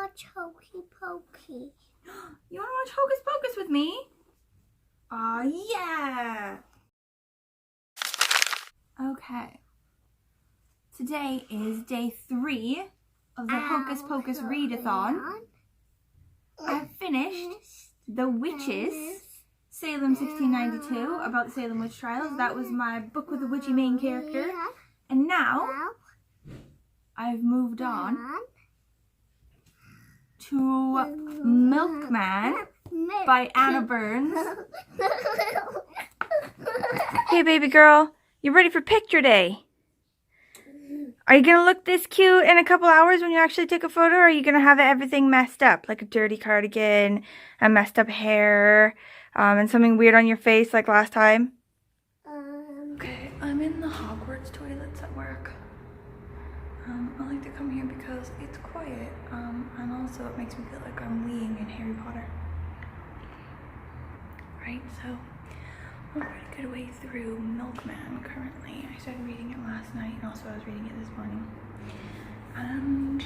watch Hocus Pocus. You want to watch Hocus Pocus with me? Aw, yeah! Okay. Today is day 3 of the Hocus Pocus Readathon. I've finished The Witches, Salem 1692, about the Salem witch trials. That was my book with the witchy main character. And now, I've moved on to Milkman by Anna Burns. Hey baby girl, you ready for picture day? Are you going to look this cute in a couple hours when you actually take a photo, or are you going to have everything messed up? Like a dirty cardigan, and messed up hair, and something weird on your face like last time? Okay, I'm in the Hogwarts toilets at work. I like to come here because it's quiet, and also it makes me feel like I'm weeing in Harry Potter. Right, so we're a pretty good way through Milkman currently. I started reading it last night, and also I was reading it this morning. And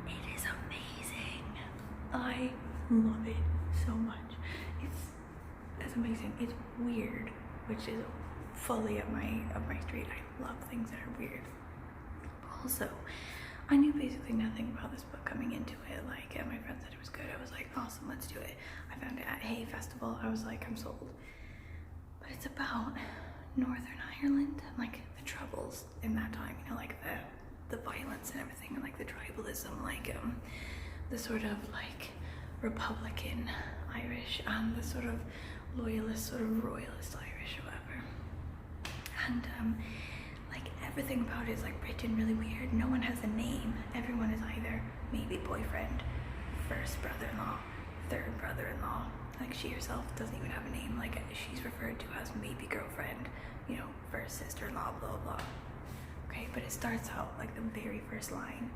it is amazing. I love it so much. It's amazing. It's weird, which is fully up my street. I love things that are weird. Also, I knew basically nothing about this book coming into it. Like, my friend said it was good. I was like, awesome, let's do it. I found it at Hay Festival. I was like, I'm sold. But it's about Northern Ireland and like the troubles in that time, you know, like the violence and everything, and like the tribalism, like the sort of like Republican Irish and the sort of loyalist, sort of royalist Irish or whatever. And like everything about it is like written really weird. No one has a name. Everyone is either maybe boyfriend, first brother-in-law, third brother-in-law. Like she herself doesn't even have a name. Like she's referred to as maybe girlfriend, you know, first sister-in-law, blah blah. Okay, but it starts out like the very first line.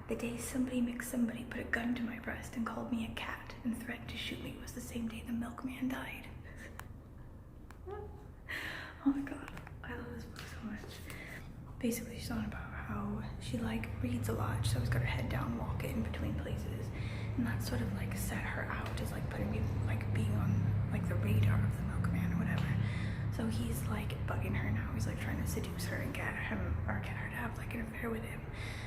The day somebody makes somebody put a gun to my breast and called me a cat and threatened to shoot me was the same day the milkman died. Oh my god, I love this book so much. Basically, she's on about how she like reads a lot. She's always got her head down, walking between places. And that sort of like set her out as like putting me like being on like the radar of the milkman or whatever. So he's like bugging her now. He's like trying to seduce her and get him or get her to have like an affair with him.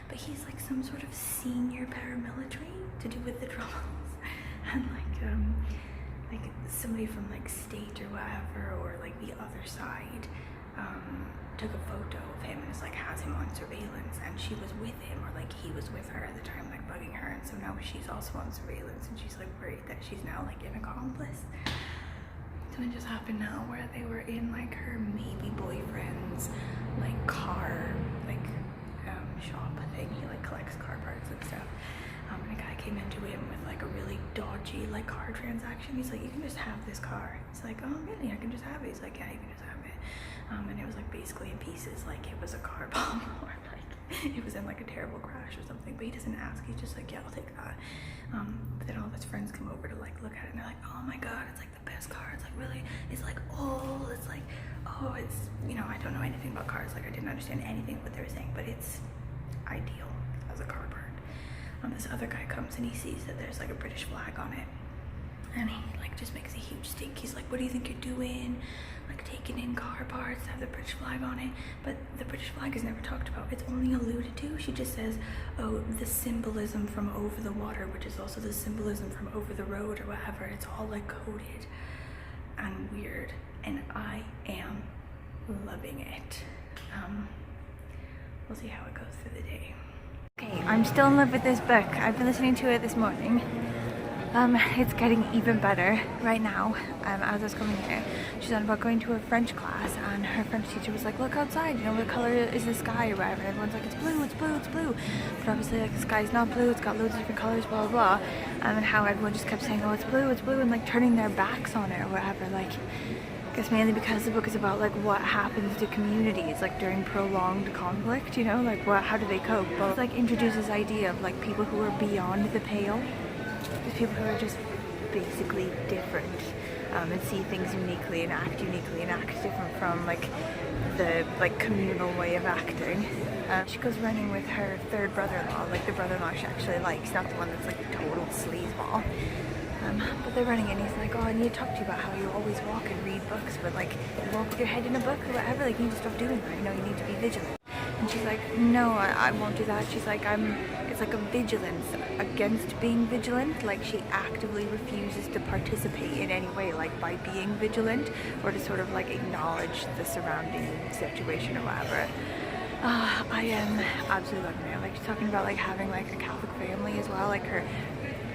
But he's like some sort of senior paramilitary to do with the troubles. And like somebody from like state or whatever, or like the other side, took a photo of him and it's like has him on surveillance, and she was with him, or like he was with her at the time, like bugging her, and so now she's also on surveillance and she's like worried that she's now like an accomplice. So it just happened now where they were in like her maybe boyfriend's like car like shop thing. He like collects car parts and stuff. And a guy came into him with like a really dodgy like car transaction. He's like, you can just have this car. He's like, oh really, I can just have it? He's like, yeah, you can just have it. And it was like basically in pieces, like it was a car bomb, or like it was in like a terrible crash or something. But he doesn't ask, he's just like, yeah, I'll take that. But then all of his friends come over to like look at it, and they're like, oh my god, it's like the best car. It's like really, it's like old, it's like, oh, it's, you know, I don't know anything about cars. Like I didn't understand anything what they were saying, but it's ideal as a car part. This other guy comes and he sees that there's like a British flag on it, and he like just makes a huge stink. He's like, what do you think you're doing? Like taking in car parts to have the British flag on it. But the British flag is never talked about. It's only alluded to. She just says, oh, the symbolism from over the water, which is also the symbolism from over the road or whatever. It's all like coded and weird, and I am loving it. We'll see how it goes through the day. Okay, I'm still in love with this book. I've been listening to it this morning. It's getting even better right now. As I was coming here, she's on about going to a French class, and her French teacher was like, look outside, you know, what color is the sky or whatever. And everyone's like, it's blue, it's blue, it's blue. But obviously like the sky's not blue, it's got loads of different colors, blah blah blah. And how everyone just kept saying, oh, it's blue, and like turning their backs on it or whatever. Like, I guess mainly because the book is about like what happens to communities like during prolonged conflict, you know, like how do they cope? But it like introduces the idea of like people who are beyond the pale. There's people who are just basically different, and see things uniquely and act different from like the communal way of acting. She goes running with her third brother-in-law, like the brother-in-law she actually likes, not the one that's like a total sleazeball. But they're running and he's like, oh, I need to talk to you about how you always walk and read books, but like you walk with your head in a book or whatever, like you need to stop doing that, you know, you need to be vigilant. And she's like, no, I won't do that. She's like, it's like a vigilance against being vigilant. Like she actively refuses to participate in any way, like by being vigilant or to sort of like acknowledge the surrounding situation or whatever. I am absolutely loving it. Like she's talking about like having like a Catholic family as well, like her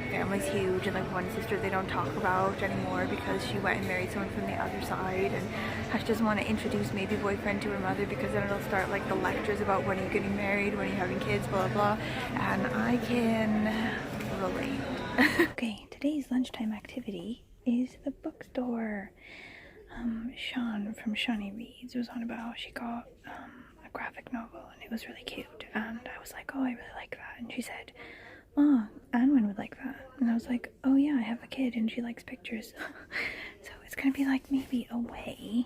family's huge, and like one sister they don't talk about anymore because she went and married someone from the other side, and how she doesn't want to introduce maybe boyfriend to her mother because then it'll start like the lectures about when are you getting married, when are you having kids, blah blah blah, and I can relate. Okay, today's lunchtime activity is the bookstore. Sean from Shawnee Reads was on about how she got a graphic novel and it was really cute, and I was like, oh, I really like that, and she said, oh, Anwen would like that. And I was like, oh yeah, I have a kid and she likes pictures. So it's gonna be like maybe a way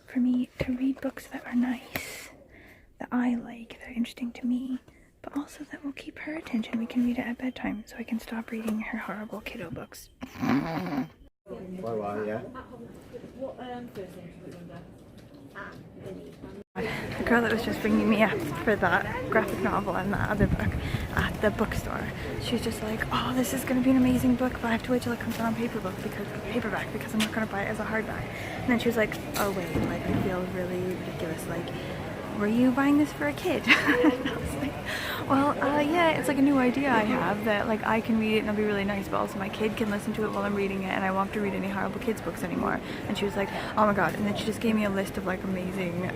for me to read books that are nice, that I like, that are interesting to me, but also that will keep her attention. We can read it at bedtime so I can stop reading her horrible kiddo books. Yeah. The girl that was just bringing me up for that graphic novel and that other book at the bookstore, she was just like, oh, this is going to be an amazing book, but I have to wait till it comes out on paperback because I'm not going to buy it as a hardback. And then she was like, oh wait, like I feel really ridiculous, like, were you buying this for a kid? And I was like, well, yeah, it's like a new idea I have that like I can read it and it'll be really nice, but also my kid can listen to it while I'm reading it, and I won't have to read any horrible kids books anymore. And she was like, oh my god. And then she just gave me a list of like amazing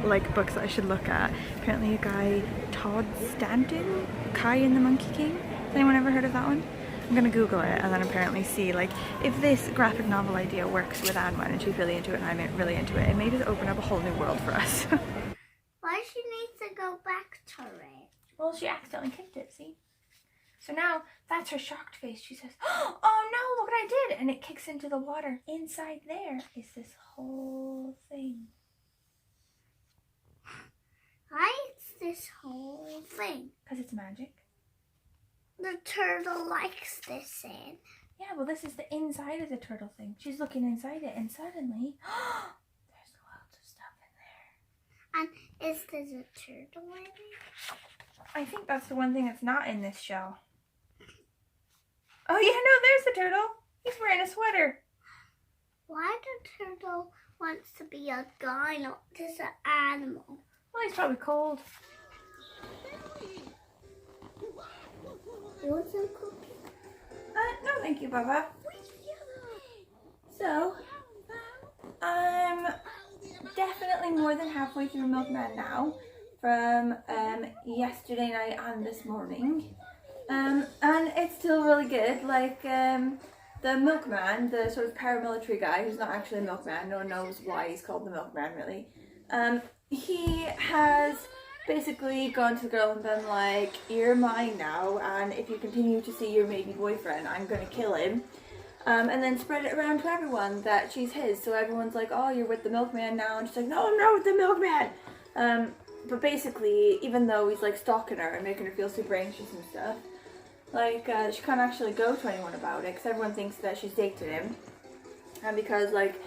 like books that I should look at. Apparently a guy, Todd Stanton, Kai and the Monkey King. Has anyone ever heard of that one? I'm gonna Google it and then apparently see like if this graphic novel idea works with Anwen and she's really into it and I'm really into it. It may just open up a whole new world for us. Why she needs to go back to it? Well, she accidentally kicked it, see? So now, that's her shocked face. She says, oh no, look what I did! And it kicks into the water. Inside there is this whole thing. Why is this whole thing? Because it's magic. The turtle likes this in. Yeah, well this is the inside of the turtle thing. She's looking inside it and suddenly, there's lots of stuff in there. And is there a turtle in it? I think that's the one thing that's not in this shell. Oh yeah, no, there's the turtle. He's wearing a sweater. Why the turtle wants to be a guy, not just an animal? Well, he's probably cold. You want some cookies? No, thank you, Baba. So, I'm definitely more than halfway through Milkman now, from yesterday night and this morning, and it's still really good. Like the Milkman, the sort of paramilitary guy who's not actually a milkman, no one knows why he's called the Milkman really, he has basically gone to the girl and been like, you're mine now, and if you continue to see your maybe boyfriend, I'm gonna kill him. And then spread it around to everyone that she's his, so everyone's like, oh, you're with the Milkman now, and she's like, no, I'm not with the Milkman. But basically, even though he's like stalking her and making her feel super anxious and stuff, like she can't actually go to anyone about it because everyone thinks that she's dating him. And because like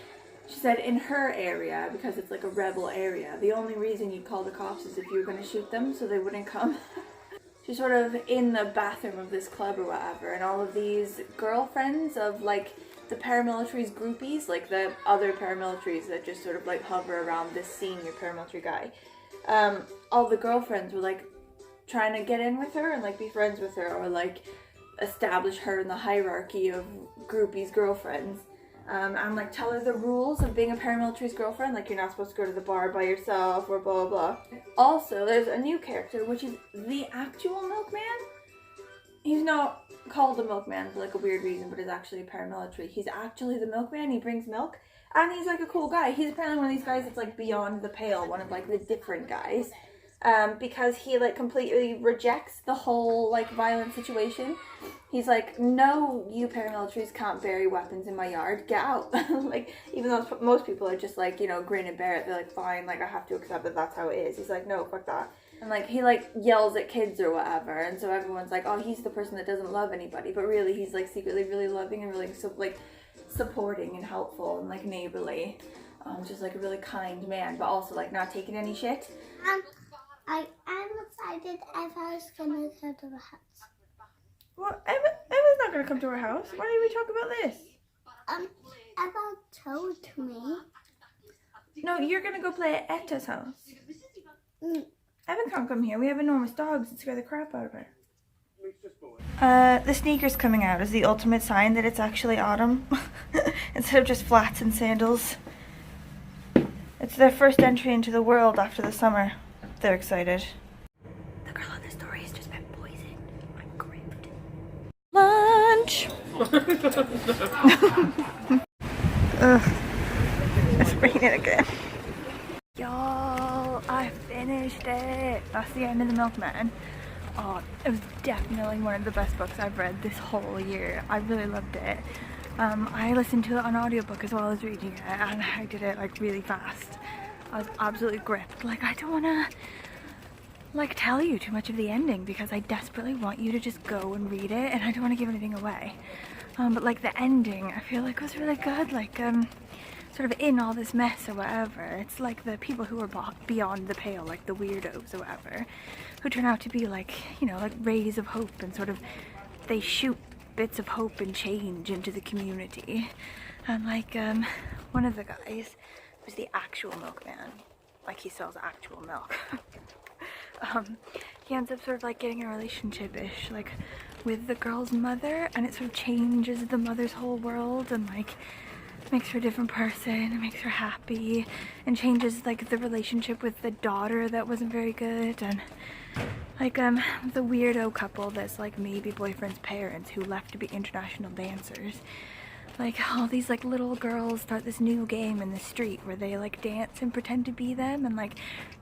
she said in her area, because it's like a rebel area, the only reason you call the cops is if you were going to shoot them so they wouldn't come. She's sort of in the bathroom of this club or whatever, and all of these girlfriends of like the paramilitary's groupies, like the other paramilitaries that just sort of like hover around this senior paramilitary guy, all the girlfriends were like trying to get in with her and like be friends with her or like establish her in the hierarchy of groupies' girlfriends. And like tell her the rules of being a paramilitary's girlfriend, like you're not supposed to go to the bar by yourself or blah blah blah. Also, there's a new character which is the actual Milkman. He's not called the Milkman for like a weird reason, but is actually a paramilitary. He's actually the Milkman. He brings milk, and he's like a cool guy. He's apparently one of these guys that's like beyond the pale, one of like the different guys. because he like completely rejects the whole like violent situation. He's like, no, you paramilitaries can't bury weapons in my yard. Get out. Like, even though most people are just like, you know, grin and bear it. They're like, fine, like I have to accept that that's how it is. He's like, no, fuck that. And like he like yells at kids or whatever, and so everyone's like, oh, he's the person that doesn't love anybody, but really he's like secretly really loving and really supporting and helpful and like neighborly. Just like a really kind man, but also like not taking any shit. I'm excited if I was gonna go to the house. Well, Emma's not gonna come to our house. Why don't we talk about this? Emma told me. No, you're gonna go play at Etta's house. Emma can't come here. We have enormous dogs that scare the crap out of her. The sneakers coming out is the ultimate sign that it's actually autumn. Instead of just flats and sandals. It's their first entry into the world after the summer. They're excited. The girl in the story has just been poisoned. I'm gripped. Lunch! Ugh. It's raining again. Y'all, I finished it. That's the end of the Milkman. Oh, it was definitely one of the best books I've read this whole year. I really loved it. I listened to it on audiobook as well as reading it, and I did it like really fast. I was absolutely gripped. Like, I don't want to like tell you too much of the ending because I desperately want you to just go and read it, and I don't want to give anything away. But like the ending, I feel like was really good. Like sort of in all this mess or whatever, it's like the people who are beyond the pale, like the weirdos or whatever, who turn out to be like, you know, like rays of hope, and sort of they shoot bits of hope and change into the community. And like one of the guys was the actual milkman, like he sells actual milk. He ends up sort of like getting a relationship-ish like with the girl's mother, and it sort of changes the mother's whole world, and like makes her a different person and makes her happy, and changes like the relationship with the daughter that wasn't very good, and like the weirdo couple that's like maybe boyfriend's parents who left to be international dancers. Like all these like little girls start this new game in the street where they like dance and pretend to be them, and like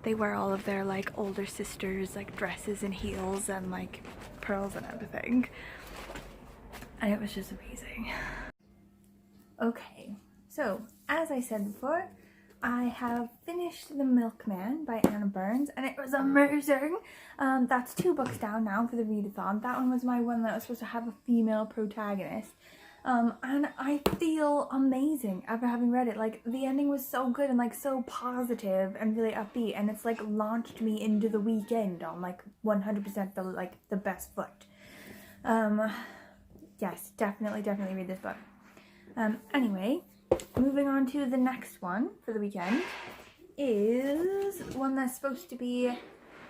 they wear all of their like older sisters like dresses and heels and like pearls and everything, and it was just amazing. Okay, so as I said before, I have finished The Milkman by Anna Burns, and it was amazing. That's 2 books down now for the readathon. That one was my one that was supposed to have a female protagonist. And I feel amazing after having read it. Like, the ending was so good and like so positive and really upbeat, and it's like launched me into the weekend on like 100% the best foot. Yes, definitely read this book. Anyway, moving on to the next one for the weekend is one that's supposed to be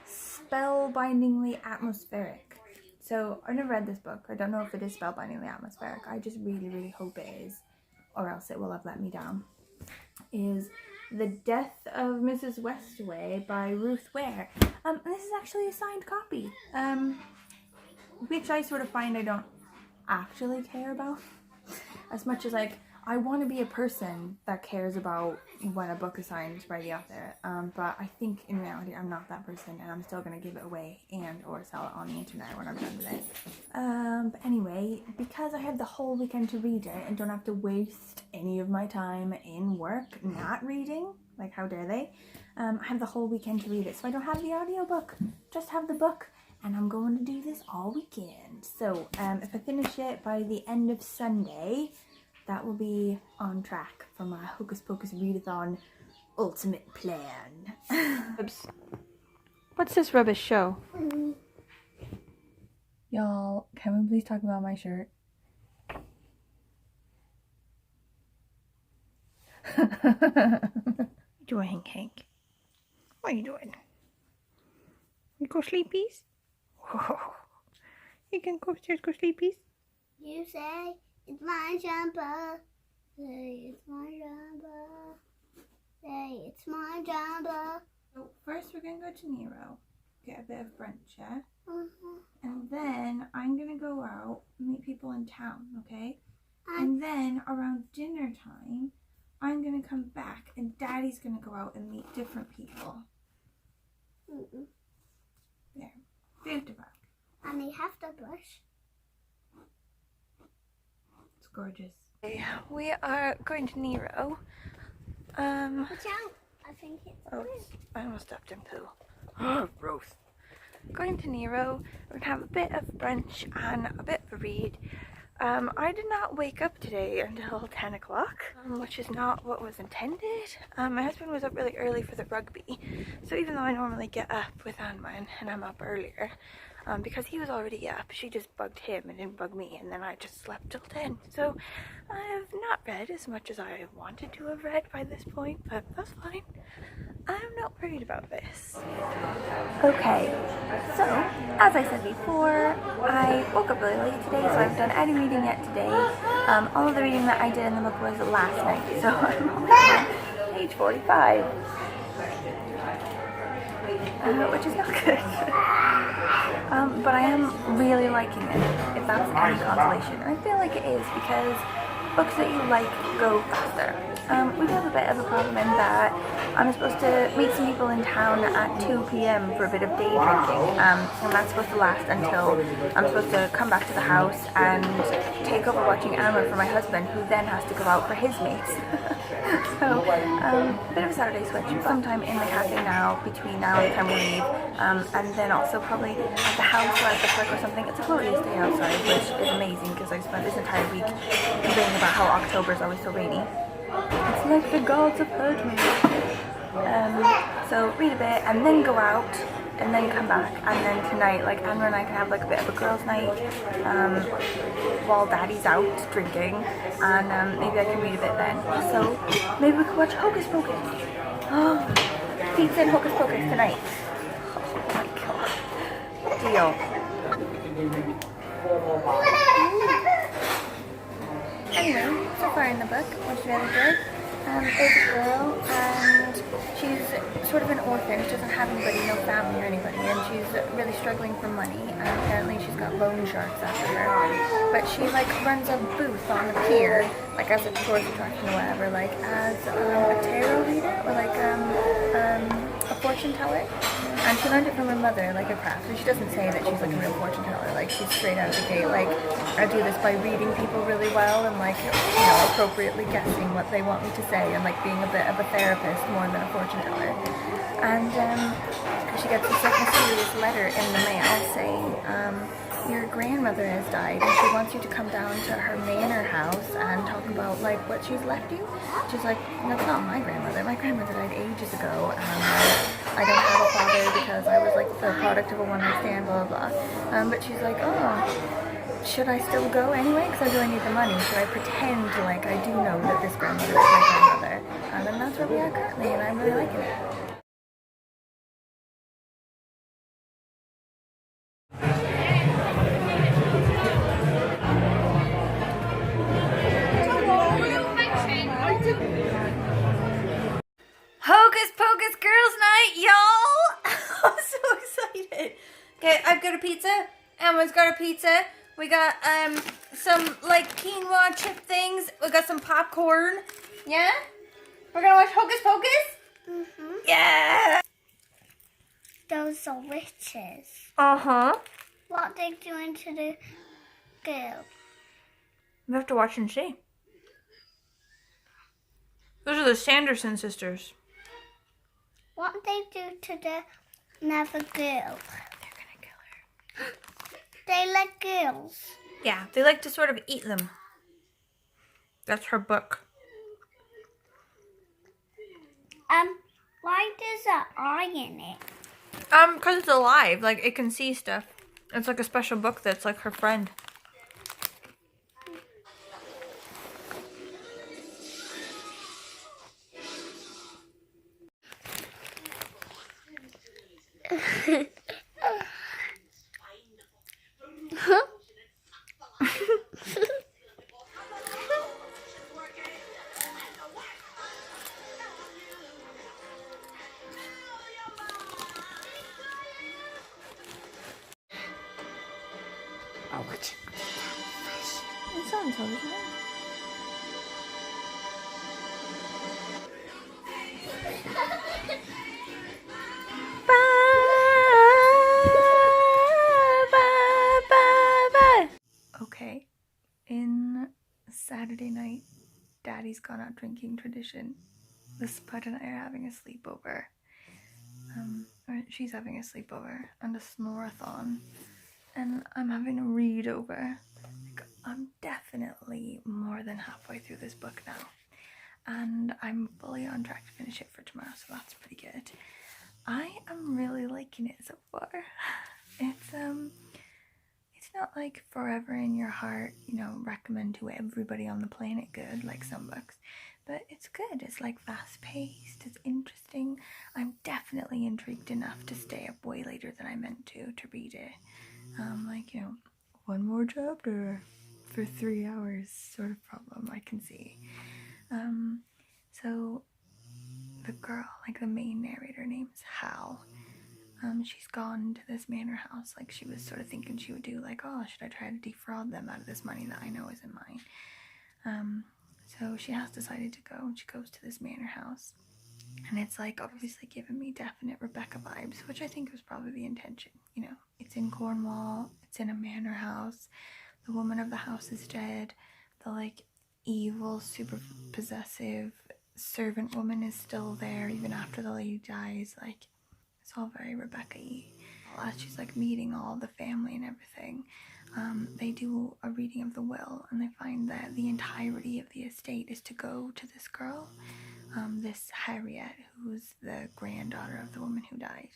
spellbindingly atmospheric. So I've never read this book. I don't know if it is spellbindingly atmospheric. I just really hope it is, or else it will have let me down. Is The Death of Mrs Westaway by Ruth Ware. And this is actually a signed copy, which I sort of find I don't actually care about as much as like I want to be a person that cares about when a book is signed by the author, but I think in reality I'm not that person, and I'm still going to give it away and or sell it on the internet when I'm done with it. But anyway, because I have the whole weekend to read it and don't have to waste any of my time in work not reading, like how dare they, I have the whole weekend to read it, so I don't have the audiobook, just have the book, and I'm going to do this all weekend. So if I finish it by the end of Sunday, that will be on track for my Hocus Pocus Readathon ultimate plan. What's this rubbish show? Y'all, can we please talk about my shirt? What are you doing, Hank? What are you doing? You go sleepies? You can go upstairs, go sleepies? You say it's my jumper. Say it's my jumper. Say it's my jumper. So first we're gonna go to Nero, get a bit of brunch, yeah? And then I'm gonna go out, meet people in town, okay? And then around dinner time, I'm gonna come back and Daddy's gonna go out and meet different people. And you have to brush. It's gorgeous. We are going to Nero. Watch out. I think it's blue. I almost stepped in poo. Oh, gross. Going to Nero. We're gonna have a bit of brunch and a bit of a read. I did not wake up today until 10 o'clock, which is not what was intended. My husband was up really early for the rugby, so even though I normally get up with Anman and I'm up earlier, because he was already up, she just bugged him and didn't bug me, and then I just slept till 10. So I have not read as much as I wanted to have read by this point, but that's fine. I'm not worried about this. Okay, so as I said before, I woke up really late today, so I haven't done any reading yet today. All of the reading that I did in the book was last night, so I'm only on page 45, which is not good. But I am really liking it, if that's any consolation. And I feel like it is, because books that you like go faster. We do have a bit of a problem in that I'm supposed to meet some people in town at 2 p.m. for a bit of day drinking, and that's supposed to last until I'm supposed to come back to the house and take over watching Alma for my husband, who then has to go out for his mates. So, bit of a Saturday switch, sometime in the cafe now, between now and the time we leave, and then also probably at the house or at the park or something. It's a glorious day outside, which is amazing, because I spent this entire week complaining about how October is always so rainy. It's like the gods have heard me. So read a bit and then go out and then come back, and then tonight, like, Anna and I can have like a bit of a girls' night while Daddy's out drinking, and maybe I can read a bit then. So maybe we could watch Hocus Pocus. Oh, pizza and Hocus Pocus tonight. Oh my god. Deal. Anyway, so far in the book, which is really good, there's a girl, and she's sort of an orphan. She doesn't have anybody, no family or anybody, and she's really struggling for money, and apparently she's got loan sharks after her. But she, like, runs a booth on the pier, like, as a tourist attraction or whatever, like, as a tarot reader, or like, a fortune teller. And she learned it from her mother, like a craft. And she doesn't say that she's like a real fortune teller. Like, she's straight out of the gate, like, I do this by reading people really well and, like, you know, appropriately guessing what they want me to say, and like being a bit of a therapist more than a fortune teller. And she gets this like mysterious letter in the mail saying, your grandmother has died and she wants you to come down to her manor house and talk about like what she's left you. She's like, that's not my grandmother. My grandmother died ages ago, and I don't have a father because I was like the product of a one-night stand, blah blah blah. But she's like, oh, should I still go anyway? Because I really need the money. Should I pretend like I do know that this grandmother is my grandmother? And that's where we are currently, and I'm really liking it. Hocus Pocus Girls Night, y'all! I'm so excited. Okay, I've got a pizza. Emma's got a pizza. We got some like quinoa chip things. We got some popcorn. Yeah? We're gonna watch Hocus Pocus? Yeah! Those are witches. Uh-huh. What are they doing to the girl? We have to watch and see. Those are the Sanderson sisters. What do they do to the another girl? They're gonna kill her. They like girls. Yeah, they like to sort of eat them. That's her book. Why does an eye in it? Because it's alive. Like, it can see stuff. It's like a special book that's like her friend. It's on television. Bye, bye. not drinking tradition. The Spud and I are having a sleepover. Or she's having a sleepover and a snoreathon. And I'm having a read over. Like, I'm definitely more than halfway through this book now. And I'm fully on track to finish it for tomorrow, so that's pretty good. I am really liking it so far. It's not like forever in your heart, you know, recommend to everybody on the planet good, like some books. But it's good. It's like fast paced, it's interesting. I'm definitely intrigued enough to stay up way later than I meant to read it. Like, you know, one more chapter for 3 hours sort of problem I can see. So the girl, like the main narrator, name's Hal. She's gone to this manor house, like she was sort of thinking she would do, like, oh, should I try to defraud them out of this money that I know isn't mine? So she has decided to go, and she goes to this manor house. And it's like obviously giving me definite Rebecca vibes, which I think was probably the intention. You know, it's in Cornwall, it's in a manor house, the woman of the house is dead, the like evil, super possessive servant woman is still there even after the lady dies. Like, it's all very Rebecca-y. As she's like meeting all the family and everything, they do a reading of the will, and they find that the entirety of the estate is to go to this girl, this Harriet, who's the granddaughter of the woman who died.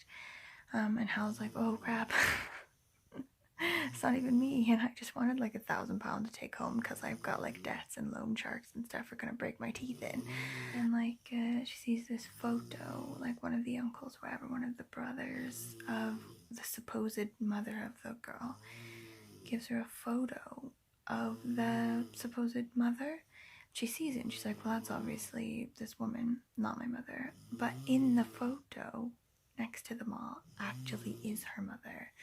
And Hal's like, oh crap, it's not even me, and I just wanted like £1,000 to take home because I've got like debts and loan sharks and stuff are gonna break my teeth in. And like she sees this photo, like one of the uncles, whatever, one of the brothers of the supposed mother of the girl, gives her a photo of the supposed mother. She sees it and she's like, well, that's obviously this woman, not my mother. But in the photo next to them all actually is her mother.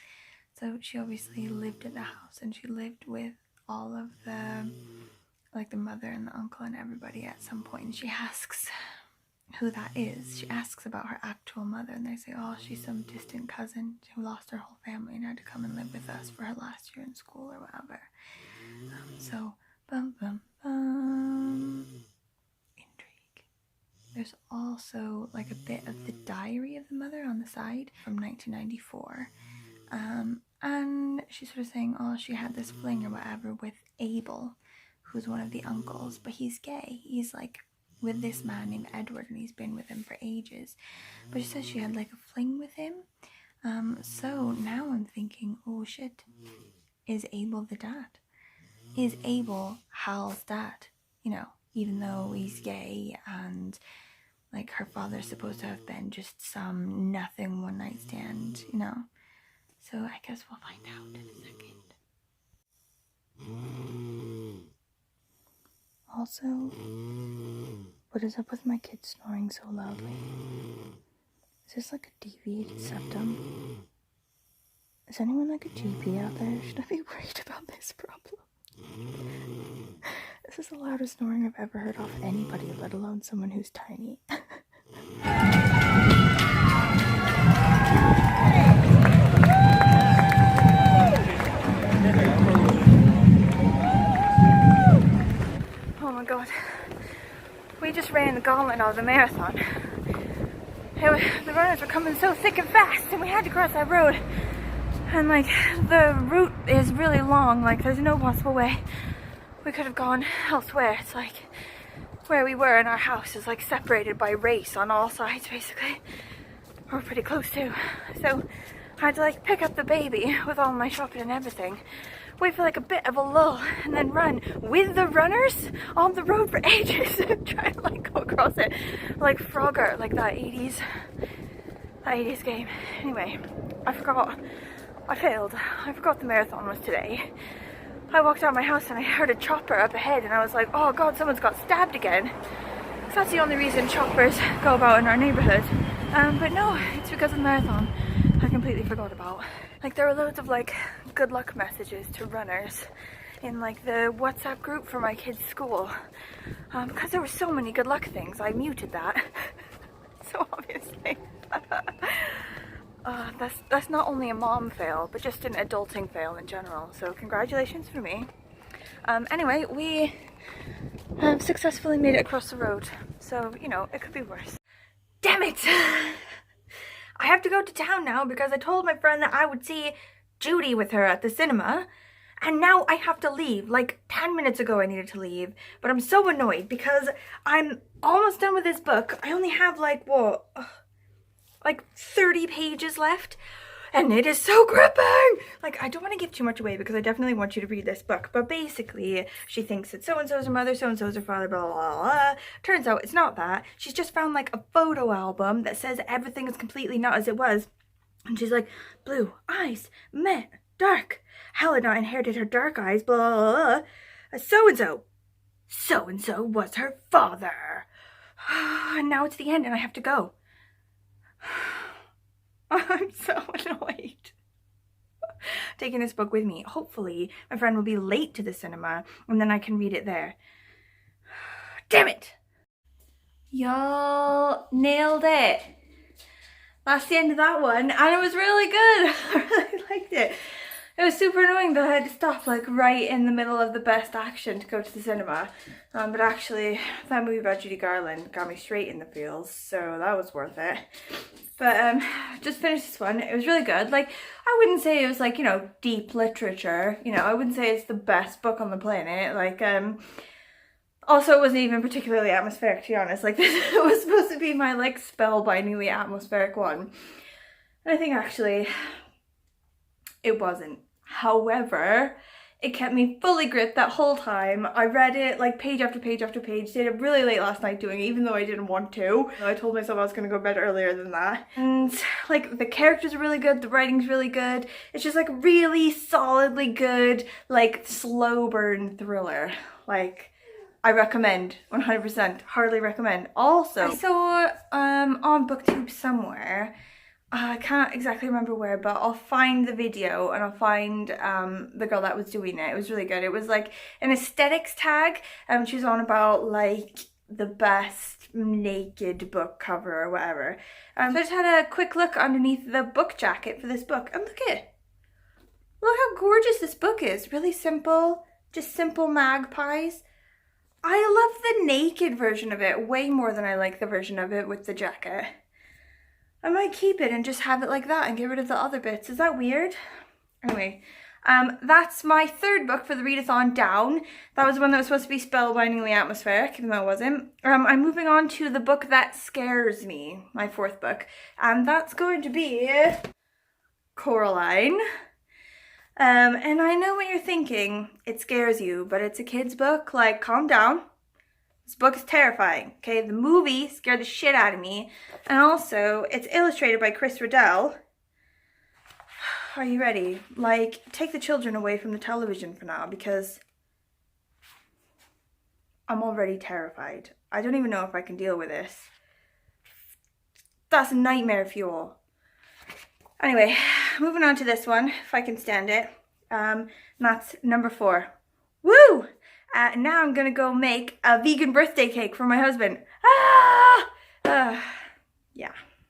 So she obviously lived at the house, and she lived with all of the, like the mother and the uncle and everybody at some point. And she asks who that is. She asks about her actual mother, and they say, oh, she's some distant cousin who lost her whole family and had to come and live with us for her last year in school or whatever. So, bum bum bum. Intrigue. There's also like a bit of the diary of the mother on the side from 1994. And she's sort of saying, oh, she had this fling or whatever with Abel, who's one of the uncles, but he's gay. He's like with this man named Edward, and he's been with him for ages. But she says she had like a fling with him. So now I'm thinking, oh shit, is Abel the dad? Is Abel Hal's dad? You know, even though he's gay, and like her father's supposed to have been just some nothing one night stand, you know. So I guess we'll find out in a second. Also, what is up with my kids snoring so loudly? Is this like a deviated septum? Is anyone like a GP out there? Should I be worried about this problem? This is the loudest snoring I've ever heard off anybody, let alone someone who's tiny. Oh my god. We just ran the gauntlet of the marathon. The runners were coming so thick and fast, and we had to cross that road. And like, the route is really long, like there's no possible way we could have gone elsewhere. It's like, where we were in our house is like separated by race on all sides basically. We're pretty close too. So I had to like pick up the baby with all my shopping and everything, wait for like a bit of a lull, and then run with the runners on the road for ages, trying to like go across it like Frogger, like that 80s game. Anyway, I failed. I forgot the marathon was today. I walked out of my house and I heard a chopper up ahead, and I was like, oh god, someone's got stabbed again. So that's the only reason choppers go about in our neighborhood. But no, it's because of the marathon. I completely forgot about. Like, there were loads of like good luck messages to runners in like the WhatsApp group for my kids' school. Because there were so many good luck things, I muted that. So obviously. That's not only a mom fail, but just an adulting fail in general. So congratulations for me. Anyway, I've successfully made it across the road, so, you know, it could be worse. Damn it! I have to go to town now because I told my friend that I would see Judy with her at the cinema, and now I have to leave. Like 10 minutes ago I needed to leave, but I'm so annoyed because I'm almost done with this book. I only have like, what, like 30 pages left, and it is so gripping. Like, I don't want to give too much away because I definitely want you to read this book, but basically she thinks that so-and-so's her mother, so-and-so's her father, blah, blah, blah, blah. Turns out it's not that. She's just found like a photo album that says everything is completely not as it was, and she's like, blue eyes met dark. Helena inherited her dark eyes, blah, blah, blah. So-and-so was her father. And now it's the end and I have to go. I'm so annoyed. Taking this book with me. Hopefully my friend will be late to the cinema and then I can read it there. Damn it! Y'all nailed it. That's the end of that one, and it was really good. I really liked it. It was super annoying that I had to stop like right in the middle of the best action to go to the cinema. But actually, that movie about Judy Garland got me straight in the feels, so that was worth it. But just finished this one. It was really good. Like, I wouldn't say it was like, you know, deep literature. You know, I wouldn't say it's the best book on the planet. Like, also, it wasn't even particularly atmospheric, to be honest. Like, this was supposed to be my, like, spellbindingly atmospheric one. And I think, actually, it wasn't. However, it kept me fully gripped that whole time. I read it, like, page after page after page. Stayed up really late last night doing it, even though I didn't want to. I told myself I was going to go to bed earlier than that. And, like, the characters are really good. The writing's really good. It's just, like, really solidly good, like, slow burn thriller. Like, I recommend, 100%, hardly recommend. Also, I saw on BookTube somewhere, I can't exactly remember where, but I'll find the video and I'll find the girl that was doing it. It was really good. It was like an aesthetics tag, and she was on about like the best naked book cover or whatever. So I just had a quick look underneath the book jacket for this book, and look how gorgeous this book is. Really simple, just simple magpies. I love the naked version of it way more than I like the version of it with the jacket. I might keep it and just have it like that and get rid of the other bits. Is that weird? Anyway, that's my third book for the readathon down. That was the one that was supposed to be spellbindingly atmospheric, even though it wasn't. I'm moving on to the book that scares me, my fourth book. And that's going to be Coraline. And I know what you're thinking. It scares you, but it's a kid's book. Like, calm down. This book is terrifying, okay? The movie scared the shit out of me. And also, it's illustrated by Chris Riddell. Are you ready? Like, take the children away from the television for now because I'm already terrified. I don't even know if I can deal with this. That's nightmare fuel. Anyway, moving on to this one, if I can stand it. And that's number 4. Woo! Now I'm gonna go make a vegan birthday cake for my husband. Yeah.